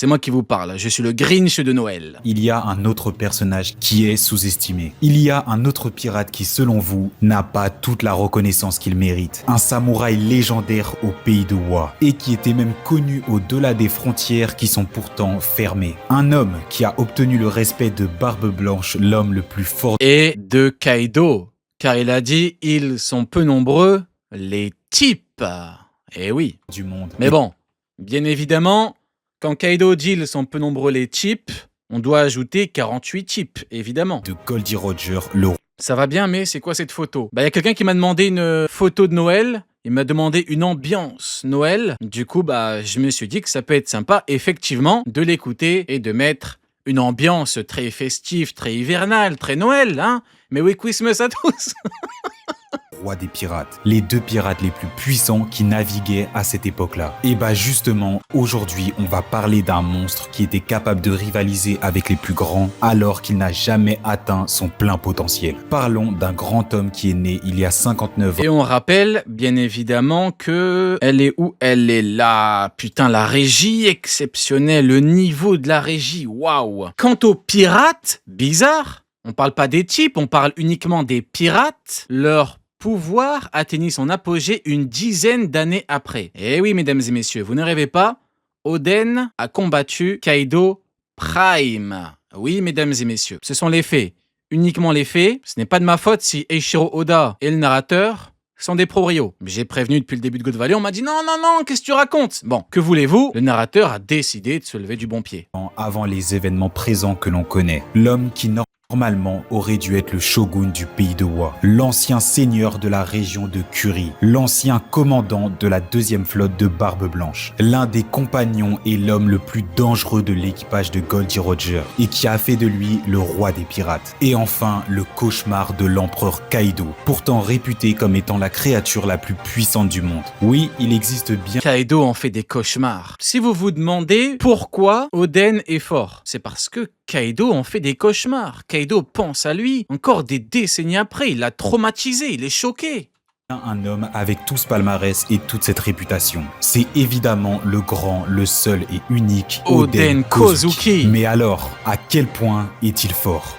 c'est moi qui vous parle, je suis le Grinch de Noël. Il y a un autre personnage qui est sous-estimé. Il y a un autre pirate qui, selon vous, n'a pas toute la reconnaissance qu'il mérite. Un samouraï légendaire au pays de Wa et qui était même connu au-delà des frontières qui sont pourtant fermées. Un homme qui a obtenu le respect de Barbe Blanche, l'homme le plus fort Et de Kaido, car il a dit « ils sont peu nombreux, les types ». Eh oui. du monde. Mais bon, bien évidemment, quand Kaido dit « ils sont peu nombreux, les types », on doit ajouter 48 types, évidemment. De Goldie Roger, le Ça va bien, mais c'est quoi cette photo? Bah, y a quelqu'un qui m'a demandé une photo de Noël. Il m'a demandé une ambiance Noël. Du coup, bah, je me suis dit que ça peut être sympa, effectivement, de l'écouter et de mettre une ambiance très festive, très hivernale, très Noël, hein? Mais oui, Christmas à tous! roi des pirates. Les deux pirates les plus puissants qui naviguaient à cette époque-là. Et bah justement, aujourd'hui, on va parler d'un monstre qui était capable de rivaliser avec les plus grands alors qu'il n'a jamais atteint son plein potentiel. Parlons d'un grand homme qui est né il y a 59 ans. Et on rappelle, bien évidemment, que elle est où? Elle est là. Putain, la régie exceptionnelle, le niveau de la régie, waouh. Quant aux pirates, bizarre. On parle pas des types, on parle uniquement des pirates. Leur pouvoir atteignit son apogée une dizaine d'années après. Eh oui, mesdames et messieurs, vous ne rêvez pas, Oden a combattu Kaido Prime. Oui, mesdames et messieurs, ce sont les faits. Uniquement les faits. Ce n'est pas de ma faute si Eiichiro Oda et le narrateur sont des probrios. J'ai prévenu depuis le début de God Valley, on m'a dit non, non, non, qu'est-ce que tu racontes? Bon, que voulez-vous? Le narrateur a décidé de se lever du bon pied. Avant les événements présents que l'on connaît, l'homme qui normalement aurait dû être le shogun du pays de Wa, l'ancien seigneur de la région de Kuri, l'ancien commandant de la deuxième flotte de Barbe Blanche, l'un des compagnons et l'homme le plus dangereux de l'équipage de Goldie Roger et qui a fait de lui le roi des pirates. Et enfin, le cauchemar de l'empereur Kaido, pourtant réputé comme étant la créature la plus puissante du monde. Oui, il existe bien Kaido en fait des cauchemars. Si vous vous demandez pourquoi Oden est fort, c'est parce que Kaido en fait des cauchemars. Kaido pense à lui encore des décennies après. Il l'a traumatisé, il est choqué. un homme avec tout ce palmarès et toute cette réputation. C'est évidemment le grand, le seul et unique Oden Kozuki. Mais alors, à quel point est-il fort ?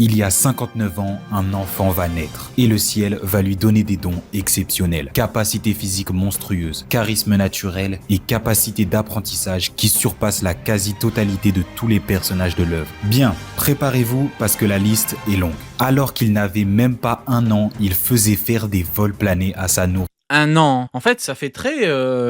Il y a 59 ans, un enfant va naître et le ciel va lui donner des dons exceptionnels. Capacité physique monstrueuse, charisme naturel et capacité d'apprentissage qui surpassent la quasi-totalité de tous les personnages de l'œuvre. Bien, préparez-vous parce que la liste est longue. Alors qu'il n'avait même pas un an, il faisait faire des vols planés à sa nourrice. Un an. En fait, ça fait très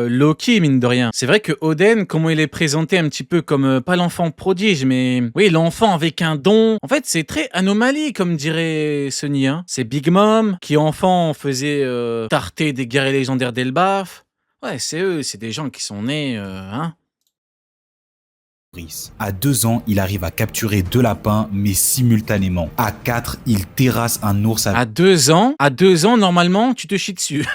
Loki, mine de rien. C'est vrai que Oden, comment il est présenté un petit peu comme, pas l'enfant prodige, mais oui, l'enfant avec un don. En fait, c'est très anomalie, comme dirait Sunny. Hein. C'est Big Mom, qui enfant faisait tarter des guerriers légendaires d'Elbaf. Ouais, c'est eux, c'est des gens qui sont nés, hein. À 2 ans, il arrive à capturer 2 lapins, mais simultanément. À 4, il terrasse un ours À 2 ans, normalement, tu te chies dessus.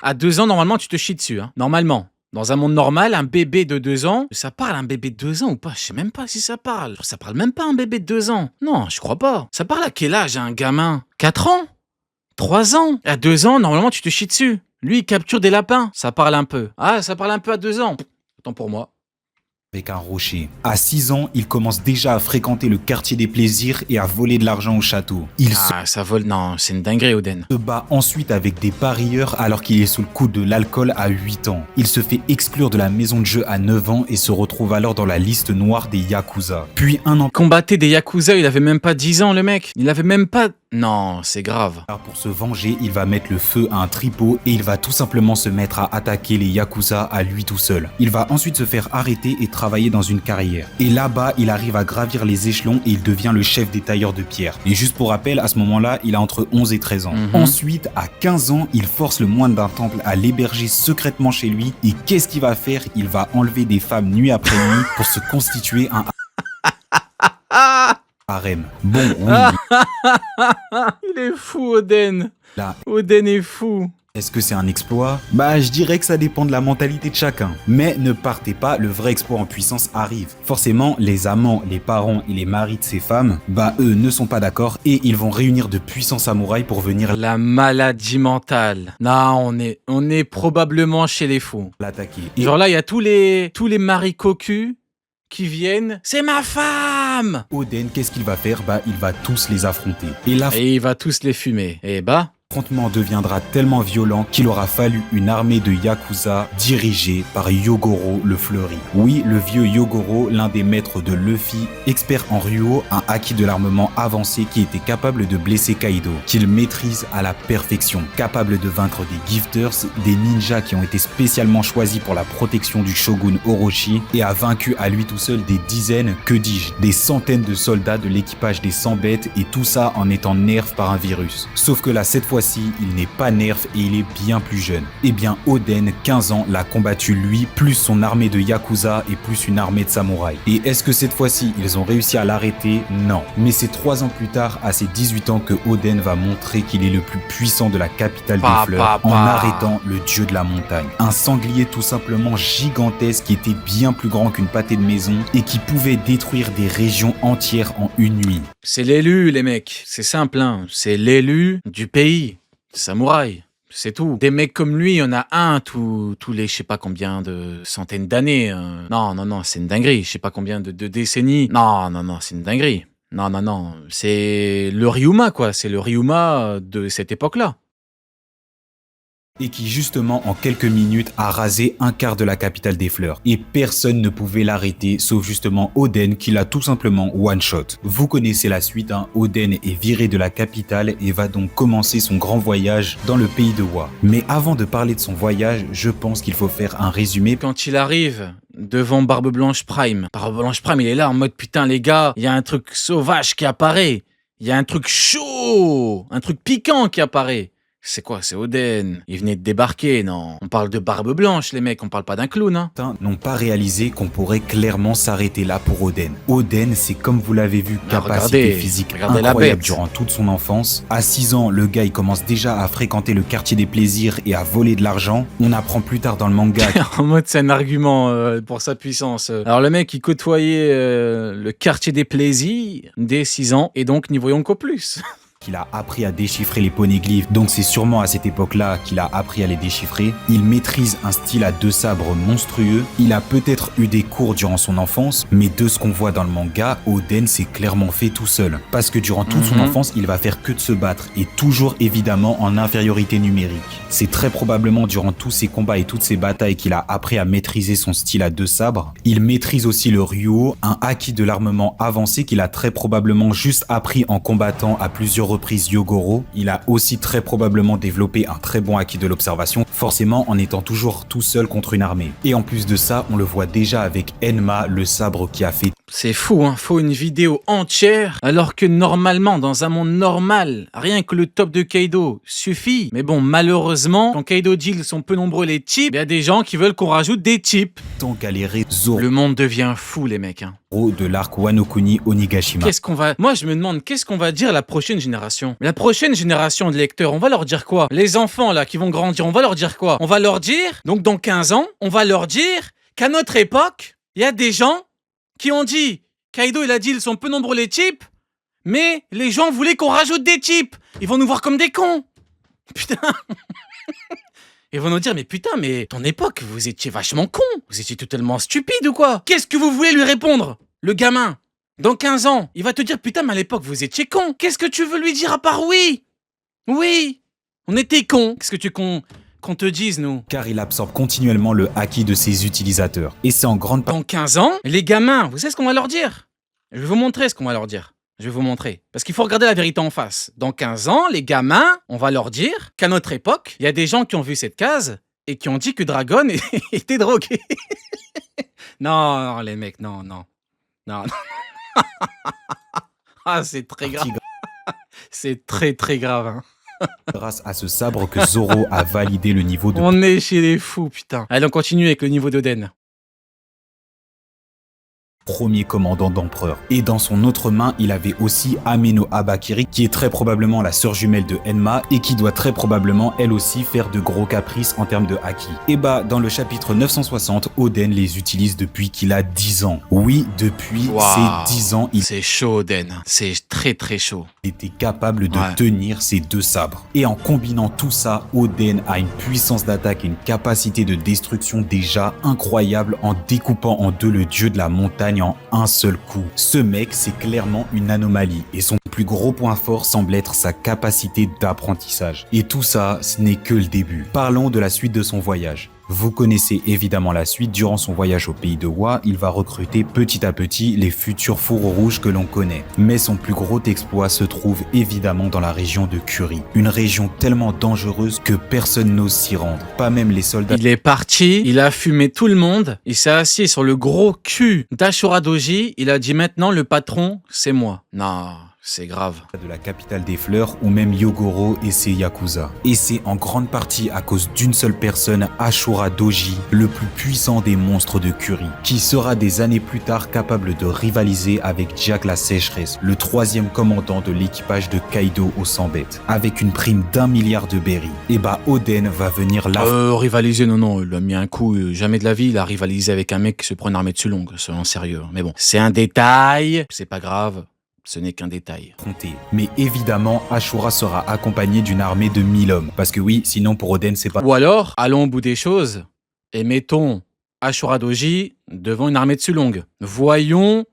À 2 ans, normalement, tu te chies dessus. Hein. Normalement. Dans un monde normal, un bébé de 2 ans, ça parle un bébé de 2 ans ou pas? Je sais même pas si ça parle. Ça parle même pas un bébé de 2 ans. Non, je crois pas. Ça parle à quel âge un gamin? 4 ans? 3 ans? À 2 ans, normalement, tu te chies dessus. Lui, il capture des lapins. Ça parle un peu. Ah, ça parle un peu à 2 ans. Autant pour moi. Avec un rocher. À 6 ans, il commence déjà à fréquenter le quartier des plaisirs et à voler de l'argent au château. Il ça vole. Non, c'est une dinguerie, Oden. se bat ensuite avec des parieurs alors qu'il est sous le coup de l'alcool à 8 ans. Il se fait exclure de la maison de jeu à 9 ans et se retrouve alors dans la liste noire des Yakuza. Puis un an Combattait des Yakuza, il avait même pas 10 ans, le mec. Il avait même pas... Non, c'est grave. pour se venger, il va mettre le feu à un tripot et il va tout simplement se mettre à attaquer les Yakuza à lui tout seul. Il va ensuite se faire arrêter et travailler dans une carrière. Et là-bas, il arrive à gravir les échelons et il devient le chef des tailleurs de pierre. Et juste pour rappel, à ce moment-là, il a entre 11 et 13 ans. Ensuite, à 15 ans, il force le moine d'un temple à l'héberger secrètement chez lui. Et qu'est-ce qu'il va faire? Il va enlever des femmes nuit après nuit pour se constituer un harem. Bon, oui. Il est fou, Oden. Là. Oden est fou. Est-ce que c'est un exploit? Bah, je dirais que ça dépend de la mentalité de chacun. Mais ne partez pas, le vrai exploit en puissance arrive. Forcément, les amants, les parents et les maris de ces femmes, bah eux ne sont pas d'accord et ils vont réunir de puissants samouraïs pour venir La maladie mentale. Non, on est probablement chez les fous. l'attaquer. Genre là, il y a tous les maris cocus qui viennent. C'est ma femme! Oden, qu'est-ce qu'il va faire? Il va tous les affronter. Et Et il va tous les fumer. Et bah... l'affrontement deviendra tellement violent qu'il aura fallu une armée de Yakuza dirigée par Yogoro le Fleuri. Oui, le vieux Yogoro, l'un des maîtres de Luffy, expert en Ryuo, un acquis de l'armement avancé qui était capable de blesser Kaido, qu'il maîtrise à la perfection, capable de vaincre des gifters, des ninjas qui ont été spécialement choisis pour la protection du shogun Orochi, et a vaincu à lui tout seul des dizaines, que dis-je, des centaines de soldats de l'équipage des 100 bêtes, et tout ça en étant nerf par un virus. Sauf que là, cette fois-ci, il n'est pas nerf et il est bien plus jeune. Eh bien, Oden, 15 ans, l'a combattu lui, plus son armée de Yakuza et plus une armée de samouraïs. Et est-ce que cette fois-ci, ils ont réussi à l'arrêter? Non. Mais c'est 3 ans plus tard, à ses 18 ans, que Oden va montrer qu'il est le plus puissant de la capitale des fleurs, en arrêtant le dieu de la montagne. Un sanglier tout simplement gigantesque qui était bien plus grand qu'une pâtée de maison et qui pouvait détruire des régions entières en une nuit. C'est l'élu, les mecs. C'est simple, hein. C'est l'élu du pays. Samouraï. C'est tout. Des mecs comme lui, il y en a un tous les je sais pas combien de centaines d'années. Non, c'est une dinguerie. Je sais pas combien de décennies. Non, c'est une dinguerie. Non. C'est le Ryuma, quoi. C'est le Ryuma de cette époque-là. Et qui justement en quelques minutes a rasé un quart de la capitale des fleurs. Et personne ne pouvait l'arrêter sauf justement Oden qui l'a tout simplement one-shot. Vous connaissez la suite, hein. Oden est viré de la capitale et va donc commencer son grand voyage dans le pays de Wa. Mais avant de parler de son voyage, je pense qu'il faut faire un résumé. Quand il arrive devant Barbe Blanche Prime, il est là en mode putain les gars, il y a un truc sauvage qui apparaît. Il y a un truc chaud, un truc piquant qui apparaît. C'est quoi? C'est Oden. Il venait de débarquer, non? On parle de Barbe Blanche, les mecs, on parle pas d'un clown, hein? Certains n'ont pas réalisé qu'on pourrait clairement s'arrêter là pour Oden. Oden, c'est comme vous l'avez vu, capacité physique incroyable durant toute son enfance. À 6 ans, le gars, il commence déjà à fréquenter le quartier des plaisirs et à voler de l'argent. On apprend plus tard dans le manga. En mode, c'est un argument pour sa puissance. Alors le mec, il côtoyait le quartier des plaisirs dès 6 ans, et donc n'y voyons qu'au plus. qu'il a appris à déchiffrer les poneglyphes, donc c'est sûrement à cette époque-là qu'il a appris à les déchiffrer. Il maîtrise un style à 2 sabres monstrueux. Il a peut-être eu des cours durant son enfance, mais de ce qu'on voit dans le manga, Oden s'est clairement fait tout seul. Parce que durant toute son enfance, il va faire que de se battre, et toujours évidemment en infériorité numérique. C'est très probablement durant tous ses combats et toutes ses batailles qu'il a appris à maîtriser son style à 2 sabres. Il maîtrise aussi le Ryuo, un acquis de l'armement avancé qu'il a très probablement juste appris en combattant à plusieurs reprises Yogoro. Il a aussi très probablement développé un très bon acquis de l'observation, forcément en étant toujours tout seul contre une armée. Et en plus de ça, on le voit déjà avec Enma, le sabre qui a fait... C'est fou, hein, faut une vidéo entière, alors que normalement, dans un monde normal, rien que le top de Kaido suffit. Mais bon, malheureusement, quand Kaido dit ils sont peu nombreux les types, il y a des gens qui veulent qu'on rajoute des types. Tant galérer Zoro. Le monde devient fou, les mecs, hein. De l'arc Wano Kuni Onigashima. Moi, je me demande, qu'est-ce qu'on va dire à la prochaine génération? La prochaine génération de lecteurs, on va leur dire quoi? Les enfants, là, qui vont grandir, on va leur dire quoi? On va leur dire, donc dans 15 ans, on va leur dire qu'à notre époque, il y a des gens qui ont dit, Kaido, il a dit, ils sont peu nombreux les types, mais les gens voulaient qu'on rajoute des types. Ils vont nous voir comme des cons. Putain. Ils vont nous dire, mais putain, mais ton époque, vous étiez vachement cons. Vous étiez totalement stupide ou quoi? Qu'est-ce que vous voulez lui répondre? Le gamin, dans 15 ans, il va te dire, putain, mais à l'époque, vous étiez cons. Qu'est-ce que tu veux lui dire à part oui? Oui, on était cons. Qu'est-ce que tu qu'on te dise, nous? Car il absorbe continuellement le acquis de ses utilisateurs. Et c'est en grande partie... Dans 15 ans, les gamins, vous savez ce qu'on va leur dire? Je vais vous montrer ce qu'on va leur dire. Je vais vous montrer. Parce qu'il faut regarder la vérité en face. Dans 15 ans, les gamins, on va leur dire qu'à notre époque, il y a des gens qui ont vu cette case et qui ont dit que Dragon était drogué. Non, les mecs, non. Ah, c'est très grave. C'est très, très grave, hein. Grâce à ce sabre que Zoro a validé le niveau de... On est chez les fous, putain. Allez, on continue avec le niveau d'Oden. Premier commandant d'empereur. Et dans son autre main, il avait aussi Ameno Habakiri, qui est très probablement la sœur jumelle de Enma, et qui doit très probablement, elle aussi, faire de gros caprices en termes de haki. Et bah, dans le chapitre 960, Oden les utilise depuis qu'il a 10 ans. Oui, depuis ses 10 ans, C'est chaud, Oden. C'est très très chaud. était capable de Ouais. tenir ses deux sabres. Et en combinant tout ça, Oden a une puissance d'attaque et une capacité de destruction déjà incroyable en découpant en deux le dieu de la montagne en un seul coup. Ce mec, c'est clairement une anomalie et son plus gros point fort semble être sa capacité d'apprentissage. Et tout ça, ce n'est que le début. Parlons de la suite de son voyage. Vous connaissez évidemment la suite. Durant son voyage au pays de Wa, il va recruter petit à petit les futurs fourreaux rouges que l'on connaît. Mais son plus gros exploit se trouve évidemment dans la région de Kuri. Une région tellement dangereuse que personne n'ose s'y rendre. Pas même les soldats Il est parti, il a fumé tout le monde, il s'est assis sur le gros cul d'Ashura Doji, il a dit maintenant le patron, c'est moi. Non, c'est grave. de la capitale des fleurs ou même Yogoro et ses Yakuza. Et c'est en grande partie à cause d'une seule personne, Ashura Doji, le plus puissant des monstres de Kuri, qui sera des années plus tard capable de rivaliser avec Jack la sécheresse, le troisième commandant de l'équipage de Kaido au 100 bêtes, avec une prime d'1 milliard de berries. Et bah Oden va venir là. Rivaliser, non, il a mis un coup, jamais de la vie, il a rivalisé avec un mec qui se prend une armée de Sulong, soyons sérieux. Mais bon, c'est un détail, c'est pas grave. Ce n'est qu'un détail. Mais évidemment, Ashura sera accompagné d'une armée de 1000 hommes. Parce que oui, sinon pour Oden, c'est pas... Ou alors, allons au bout des choses et mettons Ashura Doji devant une armée de Sulong. Voyons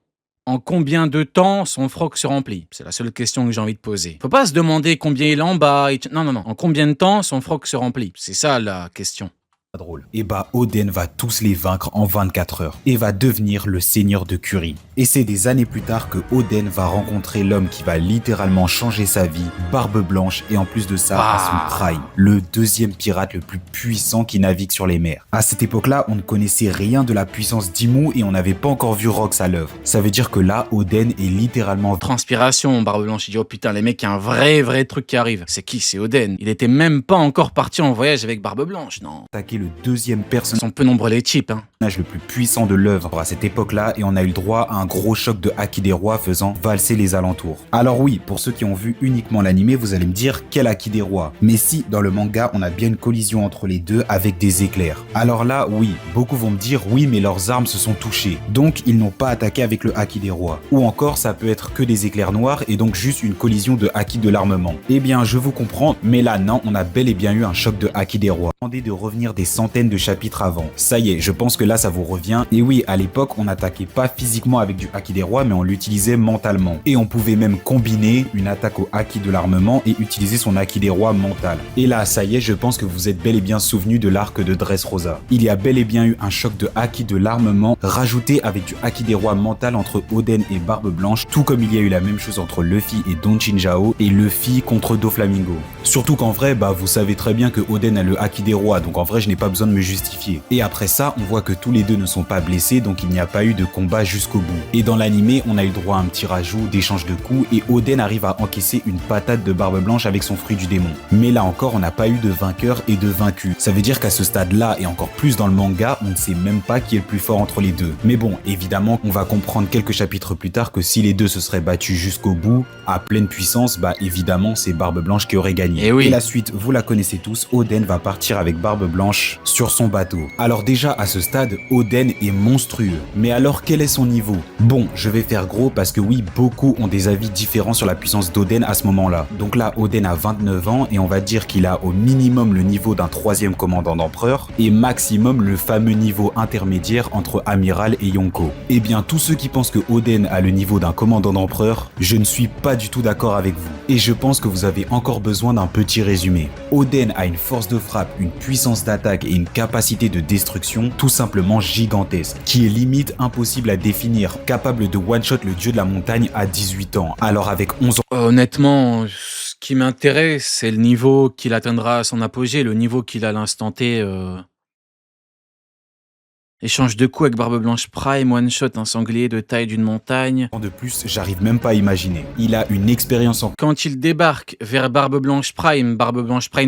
en combien de temps son froc se remplit. C'est la seule question que j'ai envie de poser. Faut pas se demander combien il est en bas. Non. En combien de temps son froc se remplit. C'est ça la question. Drôle. Et bah Oden va tous les vaincre en 24 heures et va devenir le seigneur de Kuri. Et c'est des années plus tard que Oden va rencontrer l'homme qui va littéralement changer sa vie, Barbe Blanche, et en plus de ça, à son prime, le deuxième pirate le plus puissant qui navigue sur les mers. À cette époque-là, on ne connaissait rien de la puissance d'Imu et on n'avait pas encore vu Rox à l'œuvre. Ça veut dire que là, Oden est littéralement... Transpiration, Barbe Blanche. Il dit, oh putain, les mecs, il y a un vrai truc qui arrive. C'est qui? C'est Oden. Il était même pas encore parti en voyage avec Barbe Blanche, non. Attaquer le deuxième personnage Ils sont peu nombreux les types, hein. le plus puissant de l'œuvre à cette époque-là et on a eu le droit à un gros choc de Haki des rois faisant valser les alentours. Alors oui, pour ceux qui ont vu uniquement l'animé, vous allez me dire quel Haki des rois. Mais si, dans le manga, on a bien une collision entre les deux avec des éclairs. Alors là, oui, beaucoup vont me dire oui, mais leurs armes se sont touchées. Donc ils n'ont pas attaqué avec le Haki des rois. Ou encore, ça peut être que des éclairs noirs et donc juste une collision de Haki de l'armement. Eh bien, je vous comprends, mais là, non, on a bel et bien eu un choc de Haki des rois. Demandez de revenir des centaines de chapitres avant. Ça y est, je pense que là, ça vous revient. Et oui, à l'époque, on n'attaquait pas physiquement avec du Haki des rois, mais on l'utilisait mentalement. Et on pouvait même combiner une attaque au Haki de l'armement et utiliser son Haki des rois mental. Et là, ça y est, je pense que vous êtes bel et bien souvenu de l'arc de Dressrosa. Il y a bel et bien eu un choc de Haki de l'armement rajouté avec du Haki des rois mental entre Oden et Barbe Blanche, tout comme il y a eu la même chose entre Luffy et Don Chinjao et Luffy contre Doflamingo. Surtout qu'en vrai, bah vous savez très bien que Oden a le Haki des rois, donc en vrai je n'ai pas besoin de me justifier. Et après ça, on voit que tous les deux ne sont pas blessés, donc il n'y a pas eu de combat jusqu'au bout. Et dans l'animé, on a eu le droit à un petit rajout d'échange de coups et Oden arrive à encaisser une patate de Barbe Blanche avec son fruit du démon. Mais là encore, on n'a pas eu de vainqueur et de vaincu. Ça veut dire qu'à ce stade-là, et encore plus dans le manga, on ne sait même pas qui est le plus fort entre les deux. Mais bon, évidemment, on va comprendre quelques chapitres plus tard que si les deux se seraient battus jusqu'au bout, à pleine puissance, bah évidemment, c'est Barbe Blanche qui aurait gagné. Et oui. Et la suite, vous la connaissez tous, Oden va partir avec Barbe Blanche sur son bateau. Alors déjà, à ce stade, Oden est monstrueux. Mais alors, quel est son niveau? Bon, je vais faire gros parce que oui, beaucoup ont des avis différents sur la puissance d'Oden à ce moment-là. Donc là, Oden a 29 ans et on va dire qu'il a au minimum le niveau d'un troisième commandant d'empereur et maximum le fameux niveau intermédiaire entre amiral et yonko. Eh bien, tous ceux qui pensent que Oden a le niveau d'un commandant d'empereur, je ne suis pas du tout d'accord avec vous. Et je pense que vous avez encore besoin d'un petit résumé. Oden a une force de frappe, une puissance d'attaque et une capacité de destruction tout simplement gigantesque, qui est limite impossible à définir, capable de one-shot le dieu de la montagne à 18 ans. Alors avec 11 ans... Honnêtement, ce qui m'intéresse, c'est le niveau qu'il atteindra à son apogée, le niveau qu'il a à l'instant T. Échange de coups avec Barbe Blanche Prime, one shot, un sanglier de taille d'une montagne. de plus, j'arrive même pas à imaginer. Il a une expérience en... Quand il débarque vers Barbe Blanche Prime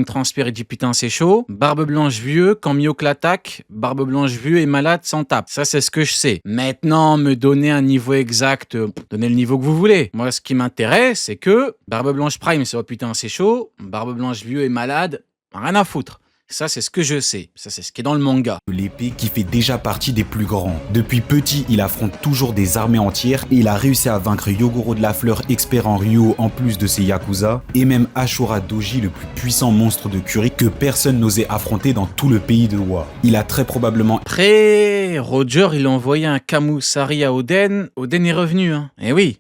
transpire et dit putain c'est chaud. Barbe Blanche vieux, quand Mihawk l'attaque, Barbe Blanche vieux et malade s'en tape. Ça c'est ce que je sais. Maintenant, me donner un niveau exact, donnez le niveau que vous voulez. Moi ce qui m'intéresse, c'est que Barbe Blanche Prime c'est oh putain c'est chaud, Barbe Blanche vieux et malade, rien à foutre. Ça, c'est ce que je sais. Ça, c'est ce qui est dans le manga. L'épée qui fait déjà partie des plus grands. Depuis petit, il affronte toujours des armées entières et il a réussi à vaincre Yogoro de la Fleur, expert en Ryo en plus de ses Yakuza, et même Ashura Doji, le plus puissant monstre de Curie que personne n'osait affronter dans tout le pays de Wa. Il a très probablement... Après, Roger, il a envoyé un Kamusari à Oden. Oden est revenu, hein. Eh oui.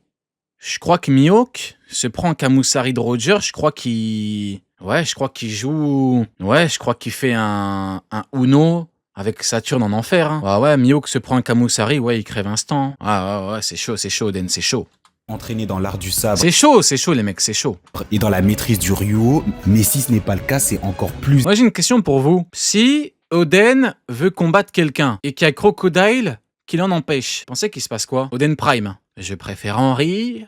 Je crois que Mihawk se prend un Kamusari de Roger. Je crois qu'il joue... Ouais, je crois qu'il fait un Uno avec Saturne en enfer. Hein. Ouais, Mihawk se prend un Kamusari, ouais, il crève instant. Ouais, c'est chaud, Oden, c'est chaud. Entraîné dans l'art du sabre. C'est chaud les mecs, c'est chaud. Et dans la maîtrise du Ryo, mais si ce n'est pas le cas, c'est encore plus... Moi, j'ai une question pour vous. Si Oden veut combattre quelqu'un et qu'il y a Crocodile qui l'en empêche, pensez qu'il se passe quoi? Oden Prime. Je préfère en rire,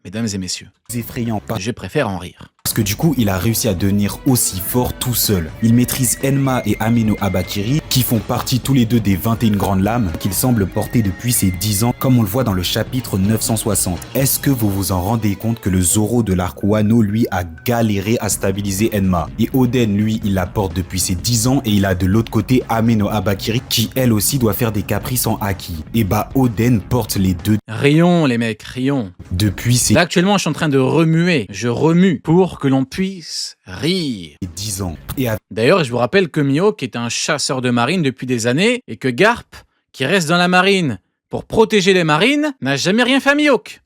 mesdames et messieurs. Effrayant, pas... Je préfère en rire. Parce que du coup, il a réussi à devenir aussi fort tout seul. Il maîtrise Enma et Ameno Abakiri, qui font partie tous les deux des 21 grandes lames qu'il semble porter depuis ses 10 ans, comme on le voit dans le chapitre 960. Est-ce que vous vous en rendez compte que le Zoro de l'arc Wano, lui, a galéré à stabiliser Enma? Et Oden, lui, il la porte depuis ses 10 ans, et il a de l'autre côté Ameno Abakiri, qui elle aussi doit faire des caprices en haki. Et bah, Oden porte les deux. Rions, les mecs, rions. Depuis ses... Là, actuellement, je suis en train de remuer. Je remue pour que l'on puisse rire. 10 ans. Et D'ailleurs, je vous rappelle que Mihawk est un chasseur de marine depuis des années et que Garp, qui reste dans la marine pour protéger les marines, n'a jamais rien fait à Mihawk.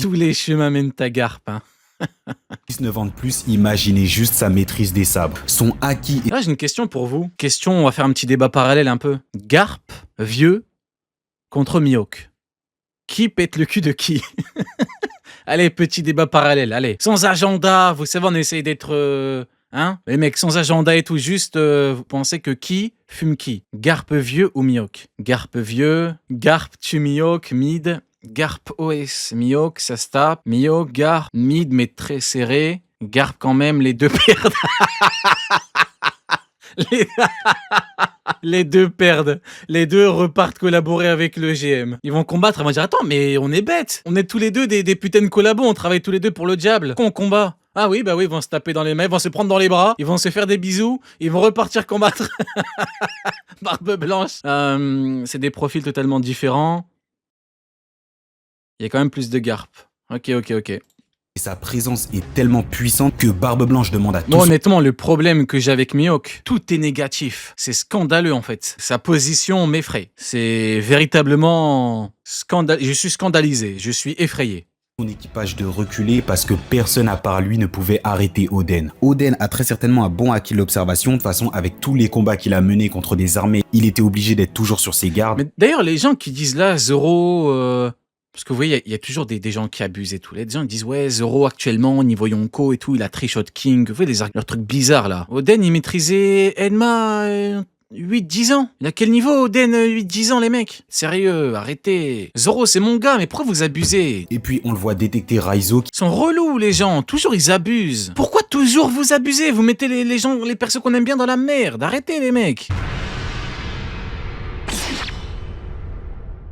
Tous les chemins mènent à Garp, hein. 19 ans de plus, imaginez juste sa maîtrise des sabres. Son haki... Là, j'ai une question pour vous. On va faire un petit débat parallèle un peu. Garp, vieux, contre Mihawk. Qui pète le cul de qui? Allez, petit débat parallèle, allez. Sans agenda, vous savez, on essaye d'être... Hein? Les mecs, sans agenda et tout, juste, vous pensez que qui fume qui? Garp vieux ou Mihawk? Garp vieux, Garp tue Mihawk, mid, Garp OS, Mihawk, ça se tape, Mihawk, Garp, mid, mais très serré, Garp quand même, les deux perdent. Les deux perdent. Les deux repartent collaborer avec le GM. Ils vont combattre, ils vont dire attends, mais on est bêtes. On est tous les deux des putains de collabos, on travaille tous les deux pour le diable. Qu'on combat? Ah oui, bah oui, ils vont se taper dans les mains, ils vont se prendre dans les bras, ils vont se faire des bisous, ils vont repartir combattre. Barbe blanche. C'est des profils totalement différents. Il y a quand même plus de Garp. Ok. Et sa présence est tellement puissante que Barbe Blanche demande à tous... Moi, honnêtement, le problème que j'ai avec Mihawk, tout est négatif. C'est scandaleux, en fait. Sa position m'effraie. C'est véritablement scandaleux. Je suis scandalisé. Je suis effrayé. Son équipage de reculer parce que personne à part lui ne pouvait arrêter Oden. Oden a très certainement un bon acquis de l'observation. De toute façon, avec tous les combats qu'il a menés contre des armées, il était obligé d'être toujours sur ses gardes. Mais d'ailleurs, les gens qui disent là, Zoro... Parce que vous voyez, il y a toujours des gens qui abusent et tout. Les gens ils disent ouais, Zoro actuellement, niveau Yonko et tout, il a Trichot King. Vous voyez leurs trucs bizarres là. Oden, il maîtrisait Enma 8-10 ans. Il a quel niveau Oden 8-10 ans les mecs? Sérieux, arrêtez. Zoro c'est mon gars, mais pourquoi vous abusez? Et puis on le voit détecter Raizo. Ils sont relous les gens, toujours ils abusent. Pourquoi toujours vous abusez? Vous mettez les gens, les persos qu'on aime bien dans la merde. Arrêtez les mecs.